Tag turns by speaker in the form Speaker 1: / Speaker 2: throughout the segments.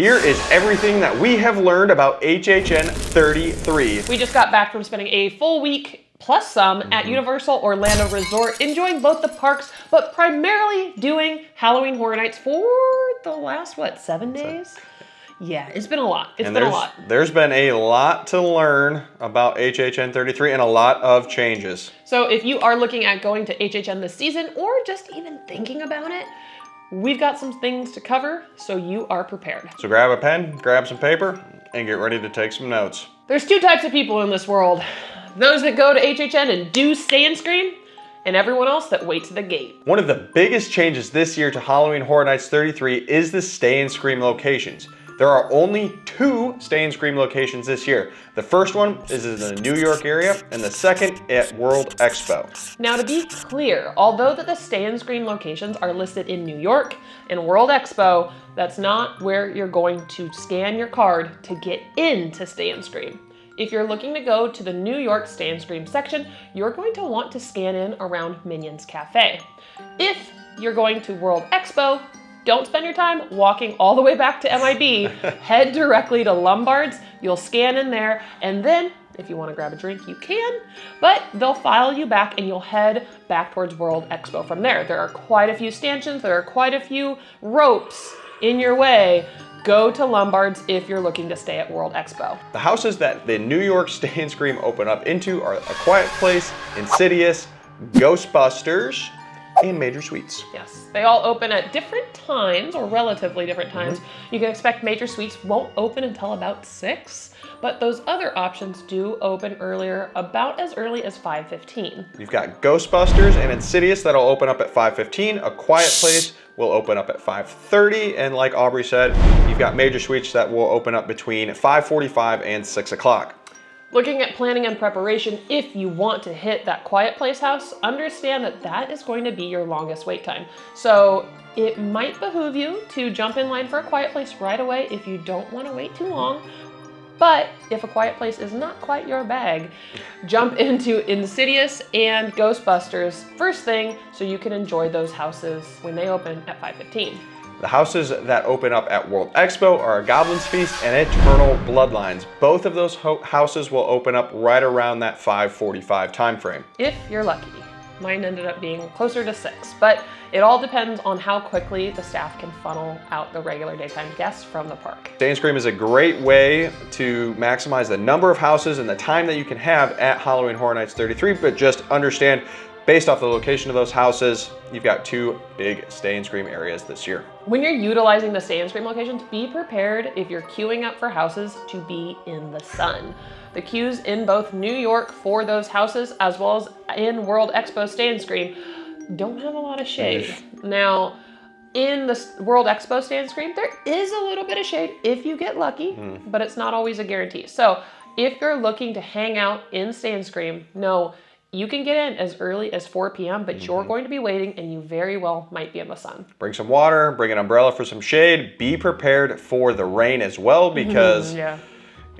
Speaker 1: Here is everything that we have learned about HHN 33.
Speaker 2: We just got back from spending a full week plus some at Universal Orlando Resort, enjoying both the parks, but primarily doing Halloween Horror Nights for the last, 7 days? Yeah, it's been a lot.
Speaker 1: There's been a lot to learn about HHN 33 and a lot of changes.
Speaker 2: So if you are looking at going to HHN this season or just even thinking about it, we've got some things to cover, so you are prepared.
Speaker 1: So grab a pen, grab some paper, and get ready to take some notes.
Speaker 2: There's two types of people in this world. Those that go to HHN and do stay and scream, and everyone else that waits at the gate.
Speaker 1: One of the biggest changes this year to Halloween Horror Nights 33 is the Stay and Scream locations. There are only 2 Stay and Scream locations this year. The first one is in the New York area, and the second at World Expo.
Speaker 2: Now to be clear, although that the Stay and Scream locations are listed in New York and World Expo, that's not where you're going to scan your card to get into Stay and Scream. If you're looking to go to the New York Stay and Scream section, you're going to want to scan in around Minions Cafe. If you're going to World Expo, don't spend your time walking all the way back to MIB. Head directly to Lombard's. You'll scan in there, and then if you want to grab a drink, you can, but they'll file you back and you'll head back towards World Expo from there. There are quite a few stanchions, there are quite a few ropes in your way. Go to Lombard's if you're looking to stay at World Expo.
Speaker 1: The houses that the New York Stay and Scream open up into are A Quiet Place, Insidious, Ghostbusters, and Major Suites.
Speaker 2: Yes, they all open at different times, or relatively different times. You can expect Major Suites won't open until about 6, but those other options do open earlier, about as early as 5:15.
Speaker 1: You've got Ghostbusters and Insidious that'll open up at 5:15. A Quiet Place will open up at 5:30, and like Aubrey said, you've got Major Suites that will open up between 5:45 and 6 o'clock.
Speaker 2: Looking at planning and preparation, if you want to hit that Quiet Place house, understand that that is going to be your longest wait time. So it might behoove you to jump in line for a Quiet Place right away if you don't want to wait too long. But if A Quiet Place is not quite your bag, jump into Insidious and Ghostbusters first thing so you can enjoy those houses when they open at 5:15.
Speaker 1: The houses that open up at World Expo are A Goblin's Feast and Eternal Bloodlines. Both of those houses will open up right around that 5:45 time frame.
Speaker 2: If you're lucky. Mine ended up being closer to 6, but it all depends on how quickly the staff can funnel out the regular daytime guests from the park.
Speaker 1: Stay and Scream is a great way to maximize the number of houses and the time that you can have at Halloween Horror Nights 33, but just understand, based off the location of those houses, you've got 2 big Stay and Scream areas this year.
Speaker 2: When you're utilizing the Stay and Scream locations, be prepared if you're queuing up for houses to be in the sun. The queues in both New York for those houses as well as in World Expo Stay and Scream don't have a lot of shade. Now, in the World Expo Stay and Scream, there is a little bit of shade if you get lucky, but it's not always a guarantee. So if you're looking to hang out in Stay and Scream, no, you can get in as early as 4 p.m., but you're going to be waiting and you very well might be in the sun.
Speaker 1: Bring some water, bring an umbrella for some shade. Be prepared for the rain as well because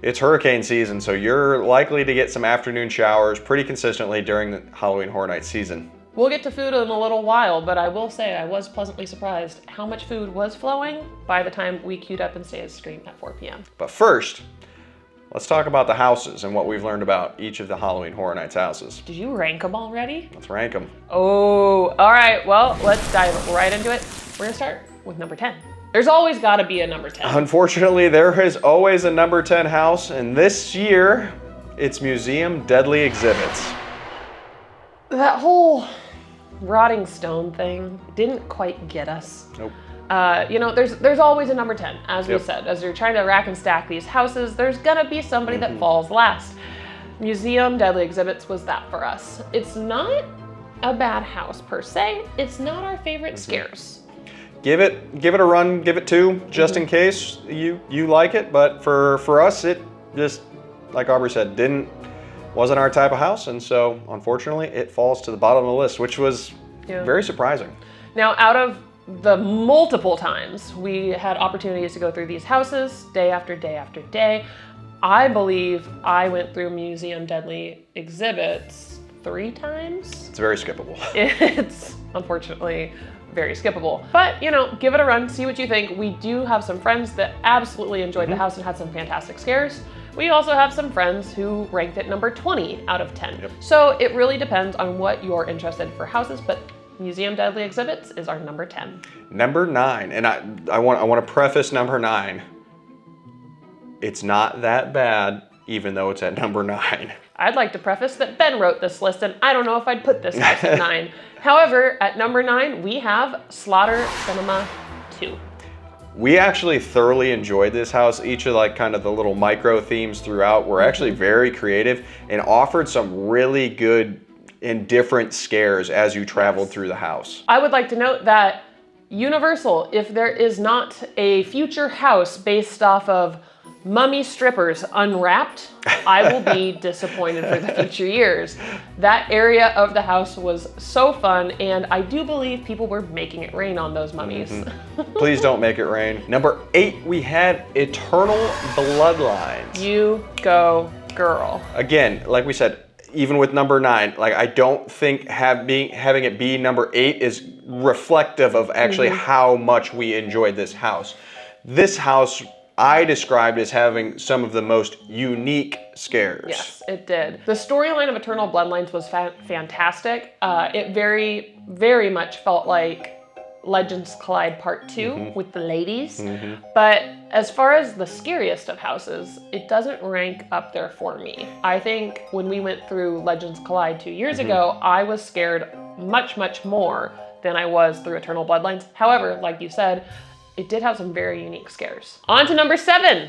Speaker 1: it's hurricane season, so you're likely to get some afternoon showers pretty consistently during the Halloween Horror Nights season.
Speaker 2: We'll get to food in a little while, but I will say I was pleasantly surprised how much food was flowing by the time we queued up and Stay and Scream at 4 p.m.
Speaker 1: But first, let's talk about the houses and what we've learned about each of the Halloween Horror Nights houses.
Speaker 2: Did you rank them already?
Speaker 1: Let's rank them.
Speaker 2: Oh, all right. Well, let's dive right into it. We're gonna start with number 10. There's always gotta be a number 10.
Speaker 1: Unfortunately, there is always a number 10 house, and this year, it's Museum Deadly Exhibits.
Speaker 2: That whole rotting stone thing didn't quite get us.
Speaker 1: Nope.
Speaker 2: You know, there's always a number 10, as we said. As you're trying to rack and stack these houses, there's gonna be somebody that falls last. Museum Deadly Exhibits was that for us. It's not a bad house per se. It's not our favorite scares.
Speaker 1: Give it a run, give it 2, just in case you like it. But for us, it just, like Aubrey said, wasn't our type of house, and so unfortunately it falls to the bottom of the list, which was very surprising.
Speaker 2: Now, out of the multiple times we had opportunities to go through these houses day after day after day, I believe I went through Museum Deadly Exhibits 3 times.
Speaker 1: It's very skippable.
Speaker 2: It's unfortunately very skippable. But, you know, give it a run, see what you think. We do have some friends that absolutely enjoyed the house and had some fantastic scares. We also have some friends who ranked it number 20 out of 10.
Speaker 1: Yep.
Speaker 2: So it really depends on what you're interested in for houses, but Museum Deadly Exhibits is our number 10.
Speaker 1: Number 9, and I want to preface number 9. It's not that bad, even though it's at number 9.
Speaker 2: I'd like to preface that Ben wrote this list, and I don't know if I'd put this house at 9. However, at number 9, we have Slaughter Cinema 2.
Speaker 1: We actually thoroughly enjoyed this house. Each of like kind of the little micro themes throughout were actually very creative and offered some really good and different scares as you traveled through the house.
Speaker 2: I would like to note that Universal, if there is not a future house based off of mummy strippers unwrapped, I will be disappointed for the future years. That area of the house was so fun, and I do believe people were making it rain on those mummies.
Speaker 1: Please don't make it rain. Number 8, we had Eternal Bloodlines.
Speaker 2: You go, girl.
Speaker 1: Again, like we said, even with number 9, like I don't think having it be number 8 is reflective of actually how much we enjoyed this house. This house I described as having some of the most unique scares.
Speaker 2: Yes, it did. The storyline of Eternal Bloodlines was fantastic. It very, very much felt like Legends Collide Part 2 with the ladies. But as far as the scariest of houses, it doesn't rank up there for me. I think when we went through Legends Collide 2 years ago, I was scared much, much more than I was through Eternal Bloodlines. However, like you said, it did have some very unique scares. On to number 7.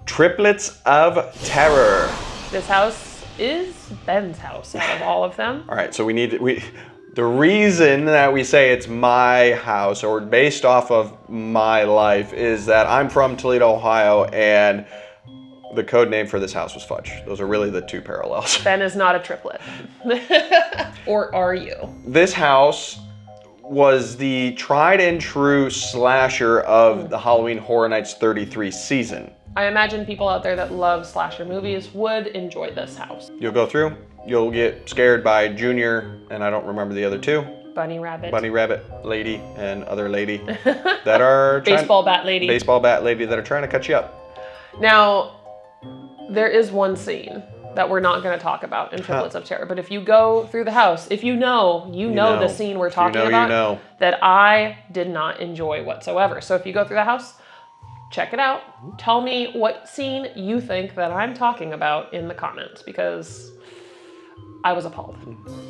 Speaker 1: Triplets of Terror.
Speaker 2: This house is Ben's house out of all of them.
Speaker 1: All right, so the reason that we say it's my house or based off of my life is that I'm from Toledo, Ohio, and the code name for this house was Fudge. Those are really the two parallels.
Speaker 2: Ben is not a triplet. Or are you?
Speaker 1: This house was the tried and true slasher of the Halloween Horror Nights 33 season.
Speaker 2: I imagine people out there that love slasher movies would enjoy this house.
Speaker 1: You'll go through, you'll get scared by Junior, and I don't remember the other two.
Speaker 2: Bunny Rabbit,
Speaker 1: lady, and other lady that are
Speaker 2: baseball bat lady
Speaker 1: that are trying to cut you up.
Speaker 2: Now, there is one scene that we're not going to talk about in Triplets of Terror, but if you go through the house, if you know the scene we're talking about, that I did not enjoy whatsoever. So if you go through the house, check it out. Tell me what scene you think that I'm talking about in the comments, because I was appalled.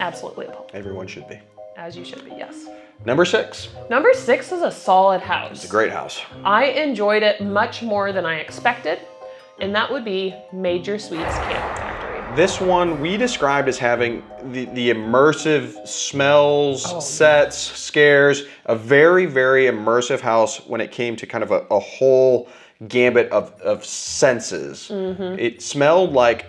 Speaker 2: Absolutely appalled.
Speaker 1: Everyone should be.
Speaker 2: As you should be, yes.
Speaker 1: Number 6.
Speaker 2: Number 6 is a solid house.
Speaker 1: It's a great house.
Speaker 2: I enjoyed it much more than I expected, and that would be Major Sweets Candy Factory.
Speaker 1: This one we described as having the immersive smells, sets, scares, a very, very immersive house when it came to kind of a whole gambit of senses. It smelled like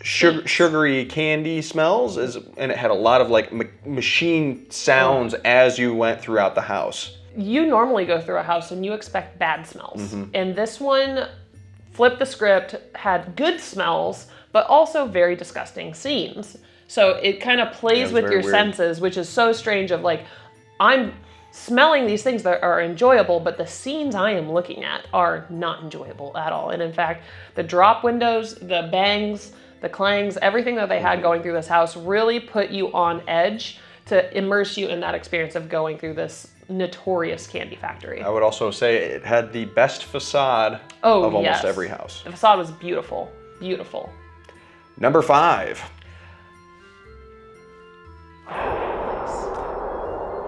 Speaker 1: sugary candy smells, and it had a lot of like machine sounds as you went throughout the house.
Speaker 2: You normally go through a house and you expect bad smells. And this one flipped the script, had good smells, but also very disgusting scenes. So it kind of plays with your senses, which is so strange of like, I'm smelling these things that are enjoyable, but the scenes I am looking at are not enjoyable at all. And in fact, the drop windows, the bangs, the clangs, everything that they had going through this house really put you on edge to immerse you in that experience of going through this notorious candy factory.
Speaker 1: I would also say it had the best facade of almost every house.
Speaker 2: The facade was beautiful, beautiful.
Speaker 1: Number 5.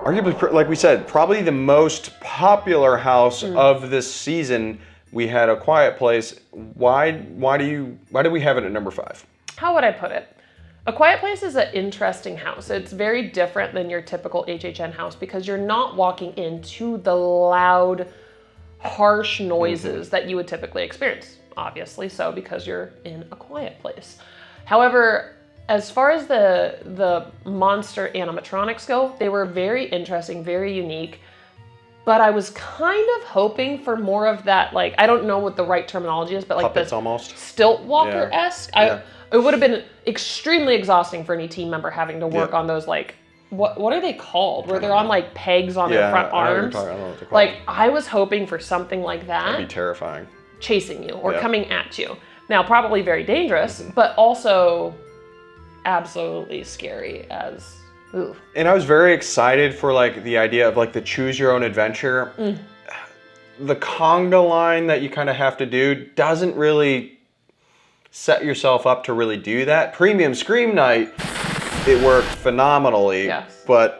Speaker 1: Arguably, like we said, probably the most popular house of this season. We had A Quiet Place. Why do we have it at number 5?
Speaker 2: How would I put it? A Quiet Place is an interesting house. It's very different than your typical HHN house because you're not walking into the loud, harsh noises that you would typically experience. Obviously so, because you're in a quiet place. However, as far as the monster animatronics go, they were very interesting, very unique. But I was kind of hoping for more of that, like, I don't know what the right terminology is, but like
Speaker 1: puppets almost.
Speaker 2: Stilt Walker-esque. It would have been extremely exhausting for any team member having to work on those like what are they called? Where they're on like pegs on their front
Speaker 1: I know what you're
Speaker 2: arms.
Speaker 1: talking- I don't know what they're called.
Speaker 2: Like I was hoping for something like
Speaker 1: That'd be
Speaker 2: that
Speaker 1: terrifying.
Speaker 2: chasing you or
Speaker 1: Yeah.
Speaker 2: coming at you. Now, probably very dangerous, but also absolutely scary as. Ooh.
Speaker 1: And I was very excited for like the idea of like the choose your own adventure. The conga line that you kind of have to do doesn't really set yourself up to really do that. Premium Scream Night, it worked phenomenally.
Speaker 2: Yes.
Speaker 1: But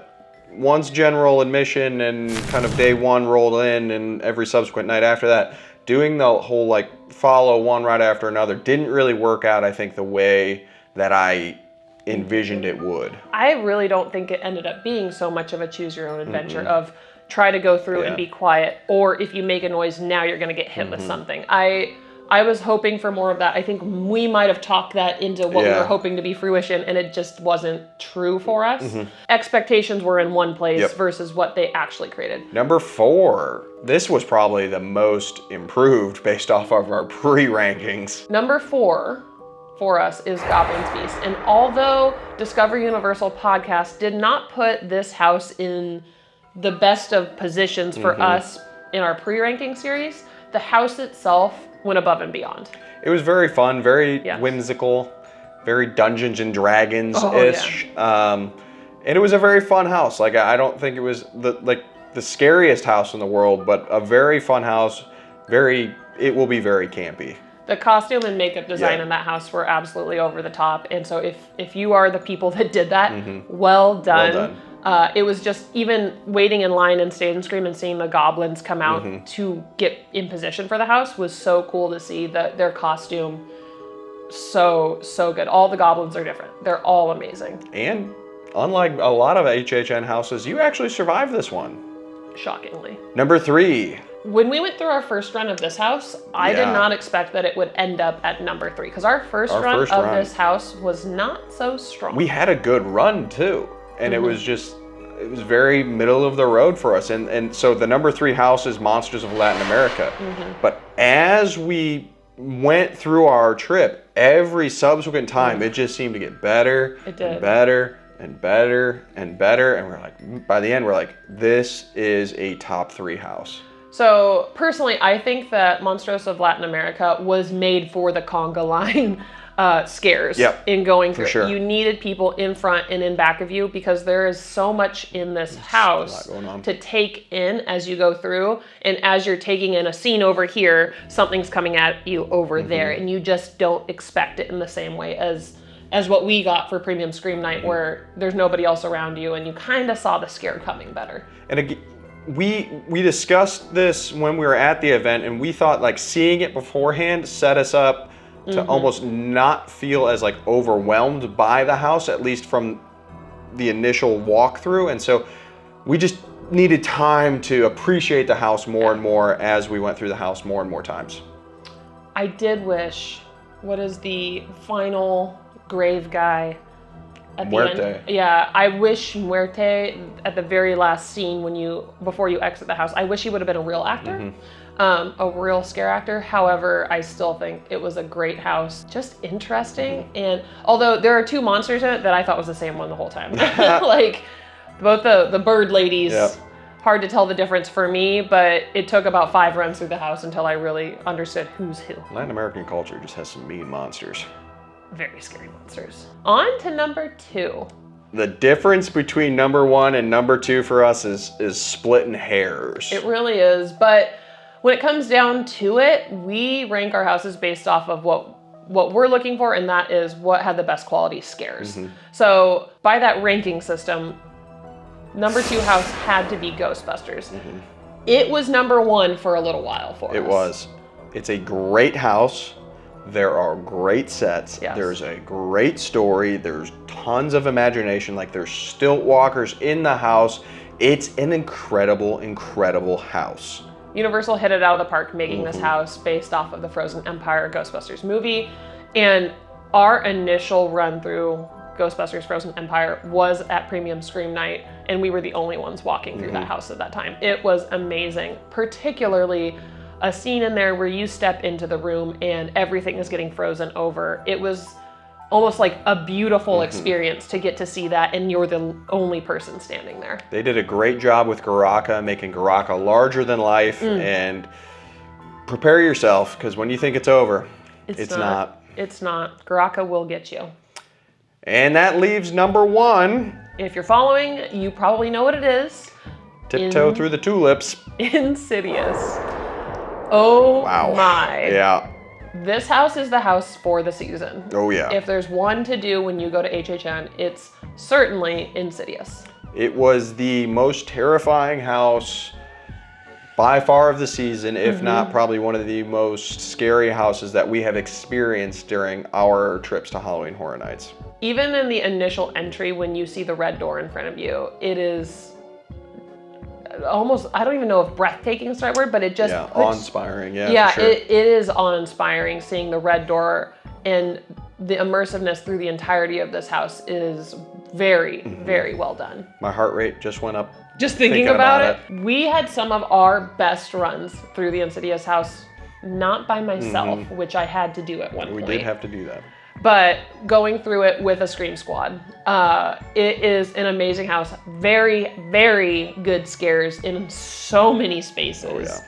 Speaker 1: once general admission and kind of day one rolled in and every subsequent night after that, doing the whole like follow one right after another didn't really work out, I think, the way that I envisioned it would.
Speaker 2: I really don't think it ended up being so much of a choose your own adventure of try to go through and
Speaker 1: Yeah.
Speaker 2: be quiet, or if you make a noise, now you're going to get hit with something. I was hoping for more of that. I think we might have talked that into what we
Speaker 1: Yeah.
Speaker 2: were hoping to be fruition, and it just wasn't true for us. Expectations were in one place
Speaker 1: Yep.
Speaker 2: versus what they actually created.
Speaker 1: Number 4, this was probably the most improved based off of our pre-rankings.
Speaker 2: Number 4 for us is Goblin's Feast. And although Discover Universal Podcast did not put this house in the best of positions for us in our pre-ranking series, the house itself went above and beyond.
Speaker 1: It was very fun, very
Speaker 2: Yes.
Speaker 1: whimsical, very Dungeons and Dragons-ish. And it was a very fun house. Like I don't think it was the scariest house in the world, but a very fun house. It will be very campy.
Speaker 2: The costume and makeup design
Speaker 1: Yeah.
Speaker 2: in that house were absolutely over the top. And so if you are the people that did that, well done.
Speaker 1: Well done.
Speaker 2: It was just even waiting in line in Stage and Scream and seeing the goblins come out to get in position for the house was so cool to see their costume. So good. All the goblins are different. They're all amazing.
Speaker 1: And unlike a lot of HHN houses, you actually survived this one.
Speaker 2: Shockingly.
Speaker 1: Number 3.
Speaker 2: When we went through our first run of this house, I did
Speaker 1: Yeah.
Speaker 2: not expect that it would end up at number 3 because our first
Speaker 1: Our
Speaker 2: run
Speaker 1: first
Speaker 2: of
Speaker 1: run.
Speaker 2: this house was not so strong.
Speaker 1: We had a good run too, and it was very middle of the road for us. And so the number 3 house is Monsters of Latin America. But as we went through our trip, every subsequent time it just seemed to get better
Speaker 2: It did.
Speaker 1: and better and better and better. And we're like, by the end, we're like, this is a top 3 house.
Speaker 2: So personally, I think that Monsters of Latin America was made for the conga line scares
Speaker 1: Yep,
Speaker 2: in going through.
Speaker 1: sure.
Speaker 2: You needed people in front and in back of you because there is so much in this house
Speaker 1: going on.
Speaker 2: to take in as you go through. And as you're taking in a scene over here, something's coming at you over there, and you just don't expect it in the same way as what we got for Premium Scream Night, where there's nobody else around you and you kind of saw the scare coming better.
Speaker 1: And again, we discussed this when we were at the event, and we thought like seeing it beforehand set us up to almost not feel as like overwhelmed by the house, at least from the initial walkthrough. And so we just needed time to appreciate the house more and more as we went through the house more and more times.
Speaker 2: I did wish, what is the final grave guy at the
Speaker 1: Muerte.
Speaker 2: end? Yeah, I wish Muerte at the very last scene before you exit the house, I wish he would have been a real actor, a real scare actor. However, I still think it was a great house, just interesting. And although there are 2 monsters in it that I thought was the same one the whole time, like both the bird ladies.
Speaker 1: Yep.
Speaker 2: Hard to tell the difference for me, but it took about 5 runs through the house until I really understood who's who.
Speaker 1: Latin American culture just has some mean monsters.
Speaker 2: Very scary monsters. On to number 2.
Speaker 1: The difference between number 1 and number 2 for us is splitting hairs.
Speaker 2: It really is, but when it comes down to it, we rank our houses based off of what we're looking for, and that is what had the best quality scares. So by that ranking system, number 2 house had to be Ghostbusters. It was number 1 for a little while for us.
Speaker 1: It was. It's a great house. There are great sets.
Speaker 2: Yes.
Speaker 1: There's a great story. There's tons of imagination. Like there's stilt walkers in the house. It's an incredible, incredible house.
Speaker 2: Universal hit it out of the park making this house based off of the Frozen Empire Ghostbusters movie. And our initial run through Ghostbusters Frozen Empire was at Premium Scream Night, and we were the only ones walking through that house at that time. It was amazing, particularly a scene in there where you step into the room and everything is getting frozen over. It was almost like a beautiful experience to get to see that, and you're the only person standing there.
Speaker 1: They did a great job with Garaka, making Garaka larger than life, and prepare yourself, because when you think it's over, it's not.
Speaker 2: It's not. Garaka will get you.
Speaker 1: And that leaves number 1.
Speaker 2: If you're following, you probably know what it is.
Speaker 1: Tiptoe Through the Tulips.
Speaker 2: Insidious. Oh
Speaker 1: Wow.
Speaker 2: my.
Speaker 1: Yeah.
Speaker 2: This house is the house for the season.
Speaker 1: Oh yeah.
Speaker 2: If there's one to do when you go to HHN, it's certainly Insidious.
Speaker 1: It was the most terrifying house by far of the season, if not probably one of the most scary houses that we have experienced during our trips to Halloween Horror Nights.
Speaker 2: Even in the initial entry, when you see the red door in front of you, it is almost, I don't even know if breathtaking is the right word, but it just
Speaker 1: awe-inspiring.
Speaker 2: Yeah,
Speaker 1: for sure.
Speaker 2: it is awe-inspiring seeing the red door, and the immersiveness through the entirety of this house is very, very well done.
Speaker 1: My heart rate just went up.
Speaker 2: Just thinking about it. We had some of our best runs through the Insidious house, not by myself, which I had to do at one point.
Speaker 1: We did have to do that.
Speaker 2: But going through it with a Scream Squad. It is an amazing house. Very, very good scares in so many spaces.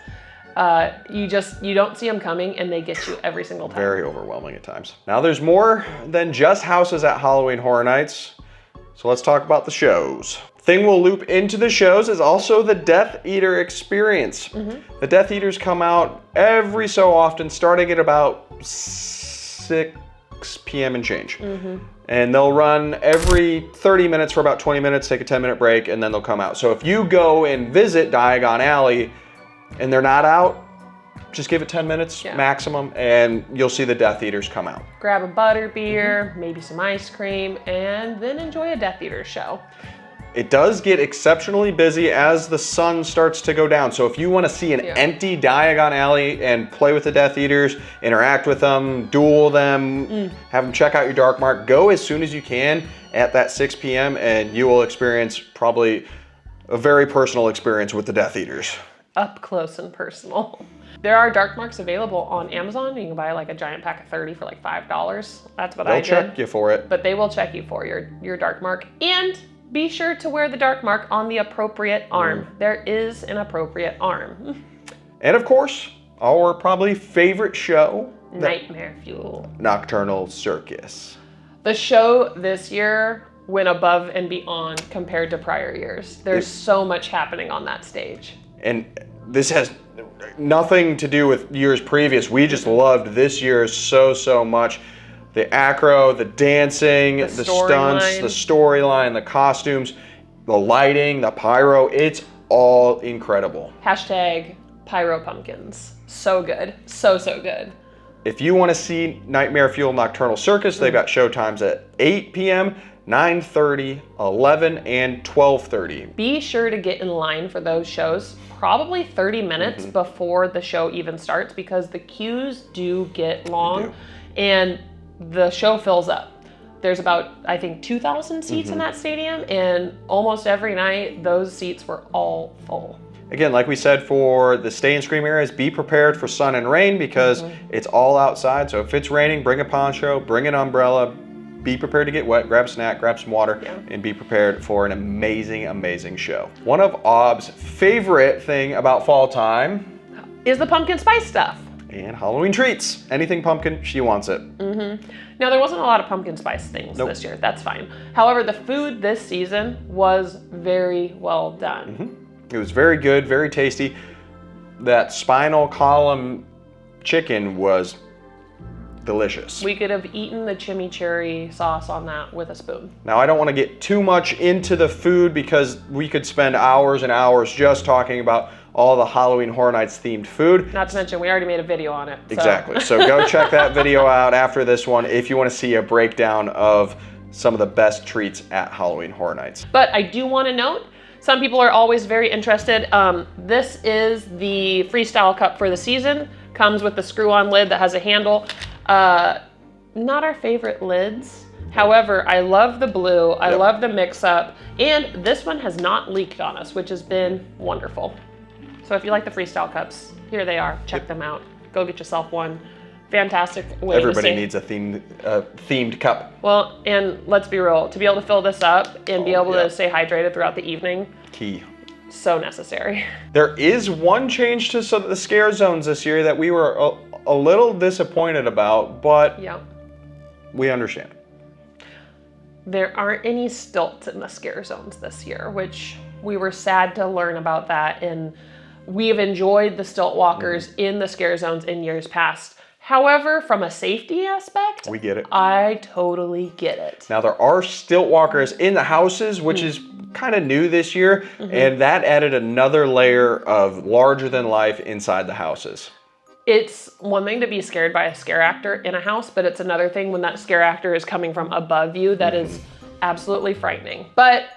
Speaker 1: Oh, yeah.
Speaker 2: You don't see them coming, and they get you every single time.
Speaker 1: Very overwhelming at times. Now there's more than just houses at Halloween Horror Nights. So let's talk about the shows. Thing we'll loop into the shows is also the Death Eater experience. The Death Eaters come out every so often, starting at about 6 p.m. and change. And they'll run every 30 minutes for about 20 minutes, take a 10-minute break, and then they'll come out. So if you go and visit Diagon Alley and they're not out, just give it 10 minutes maximum, and you'll see the Death Eaters come out.
Speaker 2: Grab a butter beer, maybe some ice cream, and then enjoy a Death Eater show.
Speaker 1: It does get exceptionally busy as the sun starts to go down. So if you want to see an empty Diagon Alley and play with the Death Eaters, interact with them, duel them, have them check out your Dark Mark, go as soon as you can at that 6 p.m. and you will experience probably a very personal experience with the Death Eaters.
Speaker 2: Up close and personal. There are Dark Marks available on Amazon. You can buy like a giant pack of 30 for like $5. That's what I did.
Speaker 1: They'll check you for it.
Speaker 2: But they will check you for your Dark Mark. And be sure to wear the Dark Mark on the appropriate arm. There is an appropriate arm.
Speaker 1: And of course, our probably favorite show,
Speaker 2: Nightmare Fuel.
Speaker 1: Nocturnal Circus.
Speaker 2: The show this year went above and beyond compared to prior years. There's so much happening on that stage.
Speaker 1: And this has nothing to do with years previous. We just loved this year so much. The acro, the dancing, the stunts, the storyline, the costumes, the lighting, the pyro, it's all incredible.
Speaker 2: Hashtag Pyro Pumpkins. So good. So good.
Speaker 1: If you want to see Nightmare Fuel Nocturnal Circus, they've got show times at 8 p.m., 9:30, 11, and 12:30.
Speaker 2: Be sure to get in line for those shows probably 30 minutes before the show even starts, because the queues do get long and the show fills up. There's about, I think, 2,000 seats in that stadium, and almost every night those seats were all full.
Speaker 1: Again, like we said for the Stay and Scream areas, be prepared for sun and rain, because it's all outside. So if it's raining, bring a poncho, bring an umbrella, be prepared to get wet, grab a snack, grab some water, and be prepared for an amazing show. One of Ob's favorite thing about fall time
Speaker 2: is the pumpkin spice stuff.
Speaker 1: And Halloween treats. Anything pumpkin, she wants it.
Speaker 2: Now, there wasn't a lot of pumpkin spice things this year. That's fine. However, the food this season was very well done.
Speaker 1: It was very good, very tasty. That spinal column chicken was delicious.
Speaker 2: We could have eaten the chimichurri sauce on that with a spoon.
Speaker 1: Now, I don't want to get too much into the food, because we could spend hours and hours just talking about all the Halloween Horror Nights themed food.
Speaker 2: Not to mention, we already made a video on it.
Speaker 1: Exactly. So go check that video out after this one if you want to see a breakdown of some of the best treats at Halloween Horror Nights.
Speaker 2: But I do want to note, some people are always very interested. This is the Freestyle Cup for the season. Comes with the screw-on lid that has a handle. Not our favorite lids. However, I love the blue. I love the mix-up. And this one has not leaked on us, which has been wonderful. So if you like the Freestyle Cups, here they are. Check them out. Go get yourself one. fantastic way
Speaker 1: Everybody
Speaker 2: to stay.
Speaker 1: needs a themed cup.
Speaker 2: Well, and let's be real, to be able to fill this up and be able
Speaker 1: yeah.
Speaker 2: to stay hydrated throughout the evening,
Speaker 1: Key.
Speaker 2: so necessary.
Speaker 1: There is one change to some of the scare zones this year that we were a little disappointed about, but
Speaker 2: Yeah.
Speaker 1: we understand.
Speaker 2: There aren't any stilts in the scare zones this year, which we were sad to learn about that. And we've enjoyed the stilt walkers in the scare zones in years past. However, from a safety aspect,
Speaker 1: We get it.
Speaker 2: I totally get it.
Speaker 1: Now there are stilt walkers in the houses, which is kind of new this year, and that added another layer of larger than life inside the houses.
Speaker 2: It's one thing to be scared by a scare actor in a house, but it's another thing when that scare actor is coming from above you that is absolutely frightening. But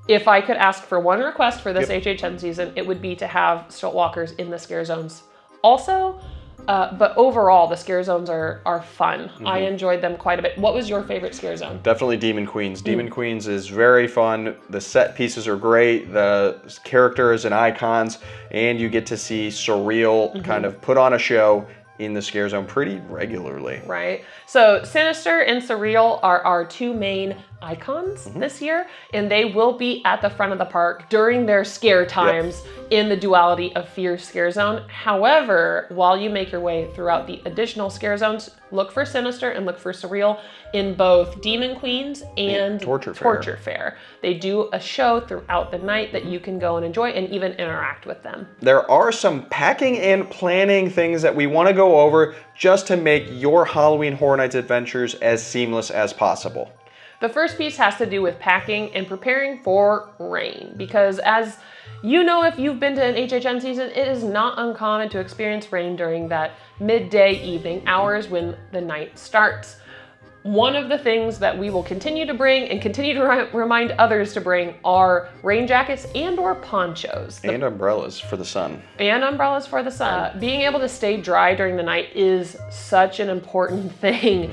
Speaker 2: if I could ask for one request for this HHN season, it would be to have stilt walkers in the scare zones also. But overall, the scare zones are fun. I enjoyed them quite a bit. What was your favorite scare zone?
Speaker 1: Definitely Demon Queens. Demon Queens is very fun. The set pieces are great. The characters and icons, and you get to see Surreal kind of put on a show in the scare zone pretty regularly.
Speaker 2: Right. So Sinister and Surreal are our two main icons this year, and they will be at the front of the park during their scare times in the Duality of Fear scare zone. However, while you make your way throughout the additional scare zones, look for Sinister and look for Surreal in both Demon Queens and
Speaker 1: Torture
Speaker 2: Fair. They do a show throughout the night that you can go and enjoy and even interact with them.
Speaker 1: There are some packing and planning things that we want to go over just to make your Halloween Horror Nights adventures as seamless as possible.
Speaker 2: The first piece has to do with packing and preparing for rain, because as you know, if you've been to an HHN season, it is not uncommon to experience rain during that midday evening hours when the night starts. One of the things that we will continue to bring and continue to remind others to bring are rain jackets and or ponchos.
Speaker 1: And umbrellas for the sun.
Speaker 2: And umbrellas for the sun. Being able to stay dry during the night is such an important thing.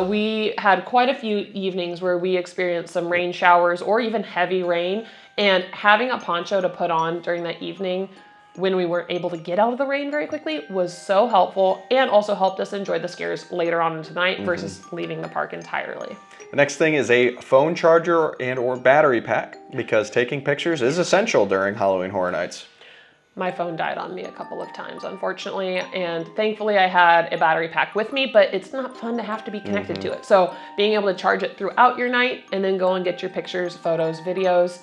Speaker 2: We had quite a few evenings where we experienced some rain showers or even heavy rain, and having a poncho to put on during that evening when we weren't able to get out of the rain very quickly was so helpful, and also helped us enjoy the scares later on into the night versus leaving the park entirely.
Speaker 1: The next thing is a phone charger and or battery pack, because taking pictures is essential during Halloween Horror Nights.
Speaker 2: My phone died on me a couple of times, unfortunately, and thankfully I had a battery pack with me, but it's not fun to have to be connected to it. So being able to charge it throughout your night and then go and get your pictures, photos, videos,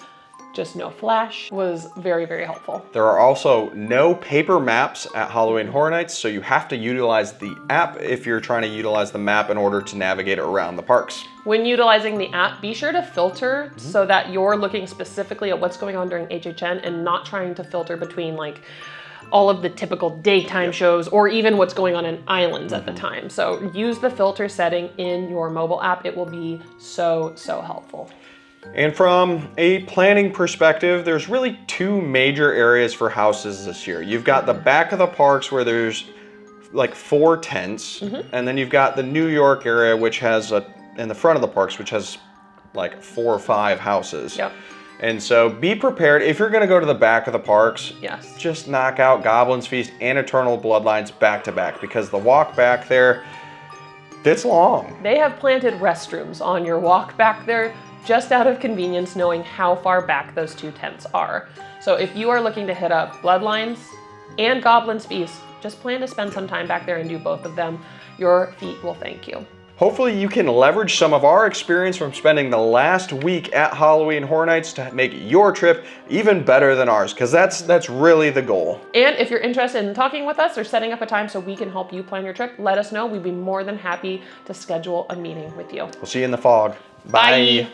Speaker 2: just no flash, was very, very helpful.
Speaker 1: There are also no paper maps at Halloween Horror Nights, so you have to utilize the app if you're trying to utilize the map in order to navigate around the parks.
Speaker 2: When utilizing the app, be sure to filter so that you're looking specifically at what's going on during HHN and not trying to filter between like all of the typical daytime shows or even what's going on in islands at the time. So use the filter setting in your mobile app. It will be so, so helpful.
Speaker 1: And from a planning perspective, there's really two major areas for houses this year. You've got the back of the parks where there's like 4 tents, and then you've got the New York area, which has in the front of the parks, which has like 4 or 5 houses.
Speaker 2: Yep.
Speaker 1: And so be prepared. If you're gonna go to the back of the parks,
Speaker 2: Yes.
Speaker 1: just knock out Goblin's Feast and Eternal Bloodlines back to back, because the walk back there, it's long.
Speaker 2: They have planted restrooms on your walk back there just out of convenience, knowing how far back those 2 tents are. So if you are looking to hit up Bloodlines and Goblin's Feast, just plan to spend some time back there and do both of them. Your feet will thank you.
Speaker 1: Hopefully you can leverage some of our experience from spending the last week at Halloween Horror Nights to make your trip even better than ours, because that's really the goal.
Speaker 2: And if you're interested in talking with us or setting up a time so we can help you plan your trip, let us know. We'd be more than happy to schedule a meeting with you.
Speaker 1: We'll see you in the fog.
Speaker 2: Bye.
Speaker 1: Bye.